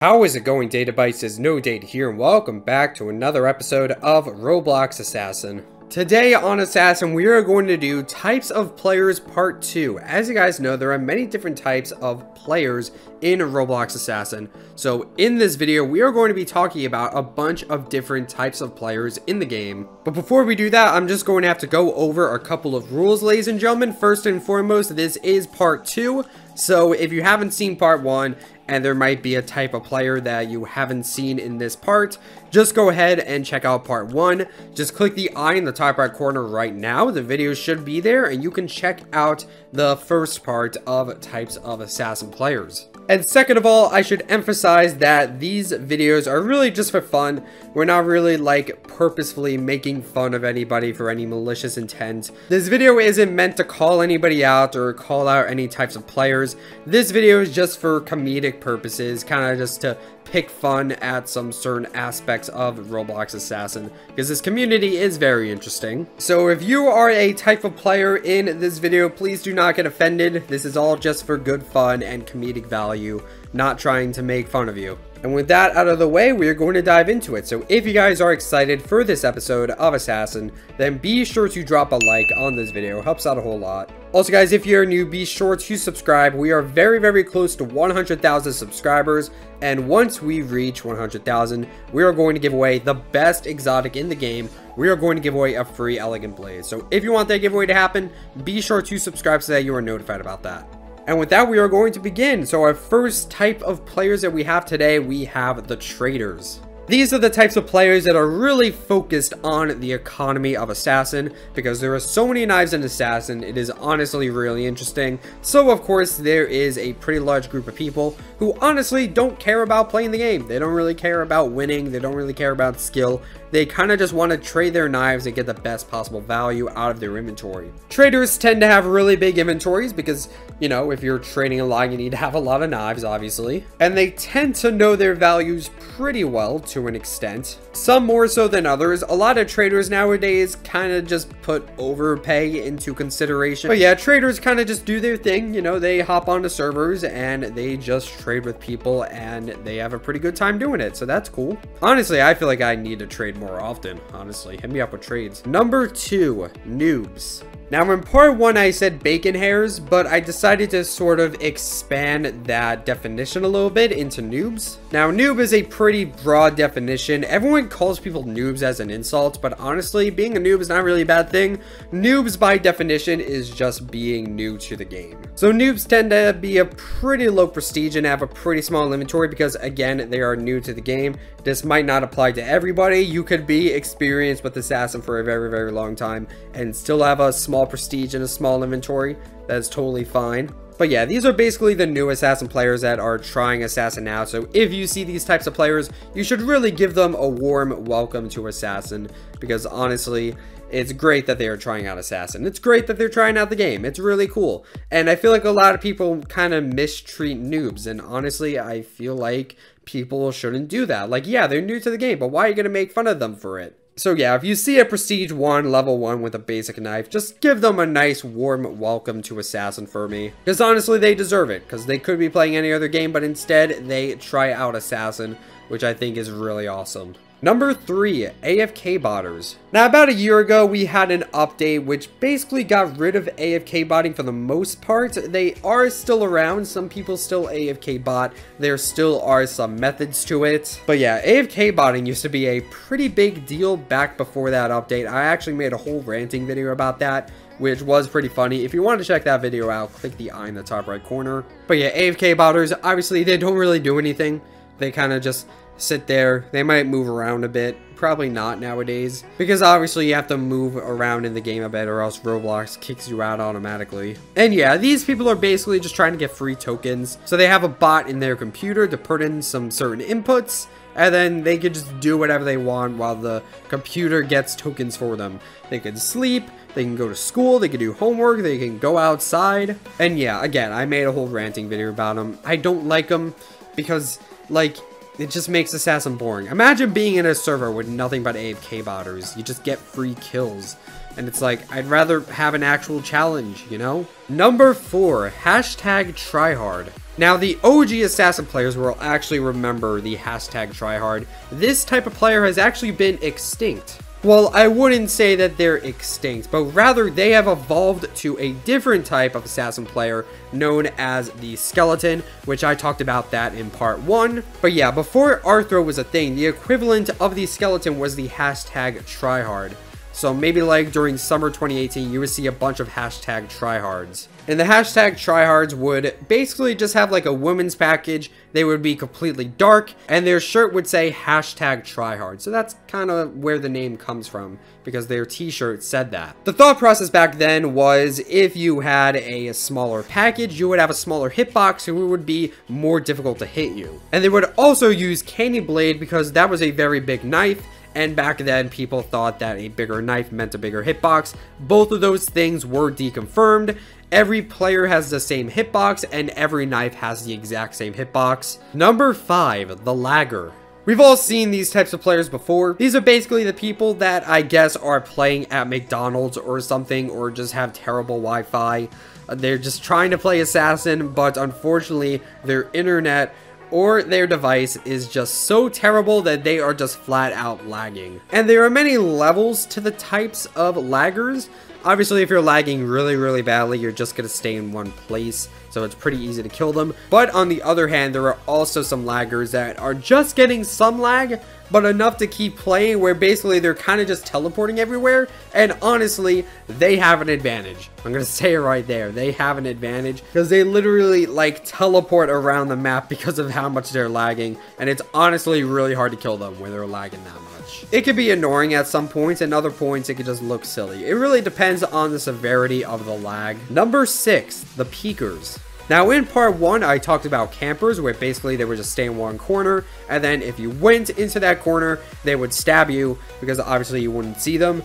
How is it going, Data Bytes? Is No Data here, and welcome back to another episode of Roblox Assassin. Today on Assassin, we are going to do Types of Players Part 2. As you guys know, there are many different types of players in Roblox Assassin. So in this video, we are going to be talking about a bunch of different types of players in the game. But before we do that, I'm just going to have to go over a couple of rules, ladies and gentlemen. First and foremost, this is Part 2. So if you haven't seen Part 1, and there might be a type of player that you haven't seen in this part, just go ahead and check out Part 1. Just click the I in the top right corner right now. The video should be there, and you can check out the first part of Types of Assassin Players. And second of all, I should emphasize that these videos are really just for fun. We're not really like purposefully making fun of anybody for any malicious intent. This video isn't meant to call anybody out or call out any types of players. This video is just for comedic purposes, kind of just to pick fun at some certain aspects of Roblox Assassin, because this community is very interesting. So if you are a type of player in this video, please do not get offended. This is all just for good fun and comedic value, not trying to make fun of you. And with that out of the way, we are going to dive into it. So if you guys are excited for this episode of Assassin, then be sure to drop a like on this video. It helps out a whole lot. Also guys, if you're new, be sure to subscribe. We are very close to 100,000 subscribers. And once we reach 100,000, we are going to give away the best exotic in the game. We are going to give away a free elegant blade. So if you want that giveaway to happen, be sure to subscribe so that you are notified about that. And with that, we are going to begin. So our first type of players that we have today, we have the traders. These are the types of players that are really focused on the economy of Assassin, because there are so many knives in Assassin. It is honestly really interesting. So of course, there is a pretty large group of people who honestly don't care about playing the game. They don't really care about winning. They don't really care about skill. They kind of just want to trade their knives and get the best possible value out of their inventory. Traders tend to have really big inventories because, you know, if you're trading a lot, you need to have a lot of knives, obviously. And they tend to know their values pretty well to an extent. Some more so than others. A lot of traders nowadays kind of just put overpay into consideration. But yeah, traders kind of just do their thing. You know, they hop onto servers and they just trade with people and they have a pretty good time doing it. So that's cool. Honestly, I feel like I need to trade more often. Honestly, hit me up with trades. Number 2, noobs. Now in part 1 I said bacon hairs, but I decided to sort of expand that definition a little bit into noobs. Now noob is a pretty broad definition. Everyone calls people noobs as an insult, but honestly being a noob is not really a bad thing. Noobs by definition is just being new to the game. So noobs tend to be a pretty low prestige and have a pretty small inventory because again they are new to the game. This might not apply to everybody. You could be experienced with Assassin for a very long time and still have a small prestige and a small inventory. That's totally fine. But yeah, these are basically the new Assassin players that are trying Assassin now. So if you see these types of players, you should really give them a warm welcome to Assassin, because honestly, it's great that they are trying out Assassin. It's great that they're trying out the game. It's really cool. And I feel like a lot of people kind of mistreat noobs. And honestly, I feel like people shouldn't do that. Like, yeah, they're new to the game, but why are you going to make fun of them for it? So yeah, if you see a Prestige 1, Level 1 with a basic knife, just give them a nice warm welcome to Assassin for me. Because honestly, they deserve it. Because they could be playing any other game, but instead, they try out Assassin, which I think is really awesome. Number 3, AFK Botters. Now, about a year ago, we had an update which basically got rid of AFK botting for the most part. They are still around. Some people still AFK bot. There still are some methods to it. But yeah, AFK botting used to be a pretty big deal back before that update. I actually made a whole ranting video about that, which was pretty funny. If you want to check that video out, click the I in the top right corner. But yeah, AFK botters, obviously, they don't really do anything. They kind of just sit there. They might move around a bit. Probably not nowadays, because obviously you have to move around in the game a bit or else Roblox kicks you out automatically. And yeah, these people are basically just trying to get free tokens. So they have a bot in their computer to put in some certain inputs, and then they could just do whatever they want while the computer gets tokens for them. They can sleep, they can go to school, they can do homework, they can go outside. And yeah, again, I made a whole ranting video about them. I don't like them because, like, it just makes Assassin boring. Imagine being in a server with nothing but AFK Botters. You just get free kills. And it's like, I'd rather have an actual challenge, you know? Number 4, hashtag TRYHARD. Now, the OG Assassin players will actually remember the hashtag TRYHARD. This type of player has actually been extinct. Well, I wouldn't say that they're extinct, but rather they have evolved to a different type of assassin player known as the skeleton, which I talked about that in part 1. But yeah, before Arthro was a thing, the equivalent of the skeleton was the hashtag TRYHARD. So maybe like during summer 2018, you would see a bunch of hashtag TRYHARDs. And the hashtag TRYHARDs would basically just have like a women's package. They would be completely dark, and their shirt would say hashtag TRYHARD. So that's kind of where the name comes from, because their t-shirt said that. The thought process back then was if you had a smaller package, you would have a smaller hitbox, so it would be more difficult to hit you. And they would also use Candy Blade because that was a very big knife. And back then, people thought that a bigger knife meant a bigger hitbox. Both of those things were deconfirmed. Every player has the same hitbox, and every knife has the exact same hitbox. Number 5, the lagger. We've all seen these types of players before. These are basically the people that I guess are playing at McDonald's or something, or just have terrible Wi-Fi. They're just trying to play Assassin, but unfortunately, their internet or their device is just so terrible that they are just flat out lagging. And there are many levels to the types of laggers. Obviously, if you're lagging really badly, you're just going to stay in one place, so it's pretty easy to kill them. But on the other hand, there are also some laggers that are just getting some lag, but enough to keep playing, where basically they're kind of just teleporting everywhere, and honestly, they have an advantage. I'm gonna say it right there, they have an advantage, because they literally, like, teleport around the map because of how much they're lagging, and it's honestly really hard to kill them when they're lagging that much. It could be annoying at some points, and other points it could just look silly. It really depends on the severity of the lag. Number 6, the peekers. Now, in part 1, I talked about campers, where basically they would just stay in one corner, and then if you went into that corner, they would stab you, because obviously you wouldn't see them.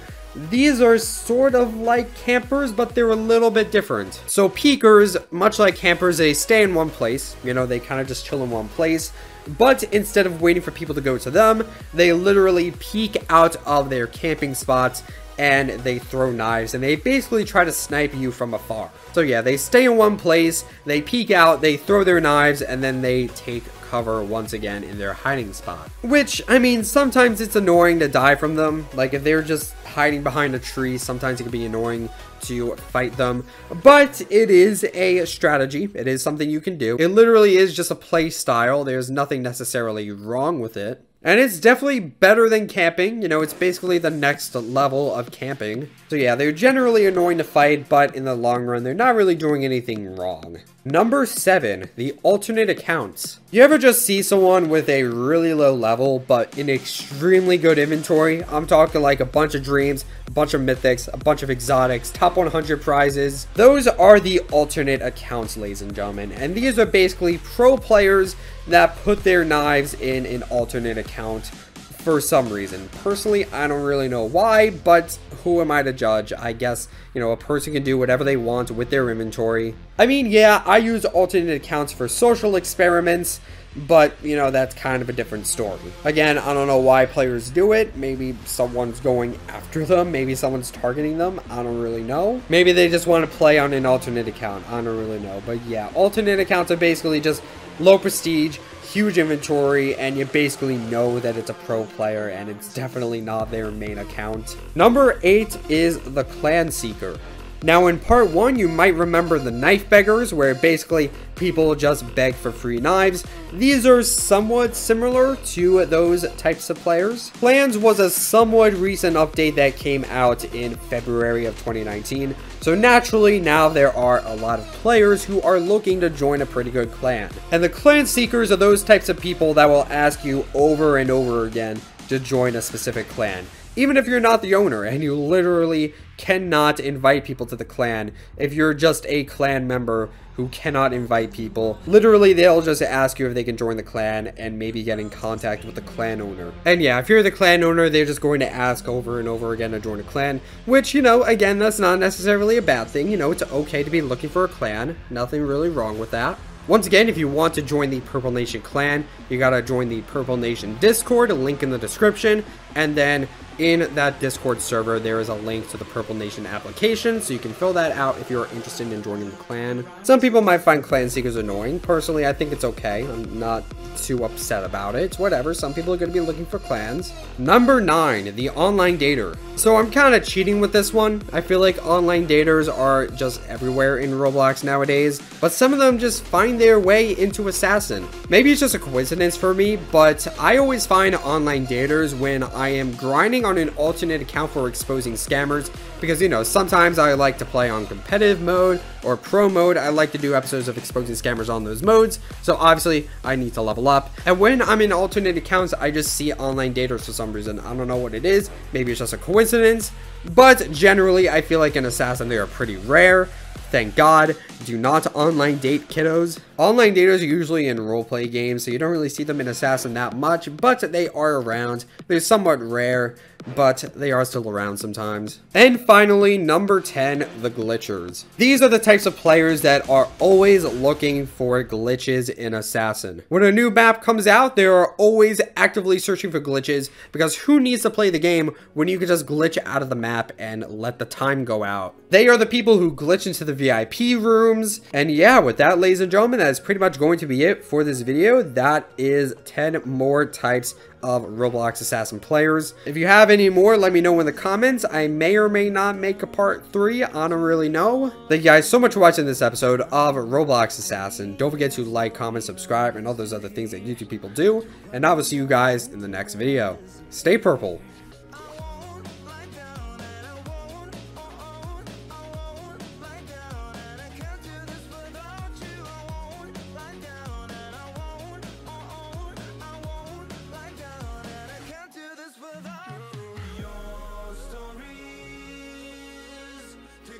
These are sort of like campers, but they're a little bit different. So peekers, much like campers, they stay in one place. You know, they kind of just chill in one place. But instead of waiting for people to go to them, they literally peek out of their camping spots, and they throw knives, and they basically try to snipe you from afar. So yeah, they stay in one place, they peek out, they throw their knives, and then they take cover once again in their hiding spot. Which, I mean, sometimes it's annoying to die from them. Like, if they're just hiding behind a tree, sometimes it can be annoying to fight them. But it is a strategy. It is something you can do. It literally is just a play style. There's nothing necessarily wrong with it. And it's definitely better than camping. You know, it's basically the next level of camping. So yeah, they're generally annoying to fight, but in the long run, they're not really doing anything wrong. Number 7, the alternate accounts. You ever just see someone with a really low level, but an extremely good inventory? I'm talking like a bunch of dreams, a bunch of mythics, a bunch of exotics, top 100 prizes. Those are the alternate accounts, ladies and gentlemen. And these are basically pro players that put their knives in an alternate account for some reason. Personally, I don't really know why, but who am I to judge? I guess, you know, a person can do whatever they want with their inventory. I mean, yeah, I use alternate accounts for social experiments, but, you know, that's kind of a different story. Again, I don't know why players do it. Maybe someone's going after them. Maybe someone's targeting them. I don't really know. Maybe they just want to play on an alternate account. I don't really know. But yeah, alternate accounts are basically just low prestige, huge inventory, and you basically know that it's a pro player, and it's definitely not their main account. Number 8 is the Clan Seeker. Now, in part 1, you might remember the knife beggars, where basically people just beg for free knives. These are somewhat similar to those types of players. Clans was a somewhat recent update that came out in February of 2019. So naturally, now there are a lot of players who are looking to join a pretty good clan. And the Clan Seekers are those types of people that will ask you over and over again to join a specific clan. Even if you're not the owner, and you literally cannot invite people to the clan. If you're just a clan member who cannot invite people, literally they'll just ask you if they can join the clan and maybe get in contact with the clan owner. And yeah, if you're the clan owner, they're just going to ask over and over again to join a clan, which, you know, again, that's not necessarily a bad thing. You know, it's okay to be looking for a clan. Nothing really wrong with that. Once again, if you want to join the Purple Nation clan, you gotta join the Purple Nation Discord, link in the description, and then in that Discord server, there is a link to the Purple Nation application, so you can fill that out if you're interested in joining the clan. Some people might find clan seekers annoying. Personally, I think it's okay. I'm not too upset about it. Whatever, some people are going to be looking for clans. Number 9, the online dater. So I'm kind of cheating with this one. I feel like online daters are just everywhere in Roblox nowadays, but some of them just find their way into Assassin. Maybe it's just a coincidence for me, but I always find online daters when I am grinding on an alternate account for exposing scammers, because you know, sometimes I like to play on competitive mode or pro mode. I like to do episodes of exposing scammers on those modes, so obviously I need to level up. And when I'm in alternate accounts, I just see online daters for some reason. I don't know what it is. Maybe it's just a coincidence, but generally I feel like in Assassin they are pretty rare. Thank God. Do not online date, kiddos. Online daters are usually in roleplay games, so you don't really see them in Assassin that much, but they are around. They're somewhat rare, but they are still around sometimes. And finally, number 10, the glitchers. These are the types of players that are always looking for glitches in Assassin. When a new map comes out, they are always actively searching for glitches, because who needs to play the game when you can just glitch out of the map and let the time go out? They are the people who glitch into the VIP rooms. And yeah, with that, ladies and gentlemen, that is pretty much going to be it for this video. That is 10 more types of Roblox Assassin players. If you have any more, let me know in the comments. I may or may not make a part 3. I don't really know. Thank you guys so much for watching this episode of Roblox Assassin. Don't forget to like, comment, subscribe, and all those other things that YouTube people do. And I will see you guys in the next video. Stay purple. Your stories, they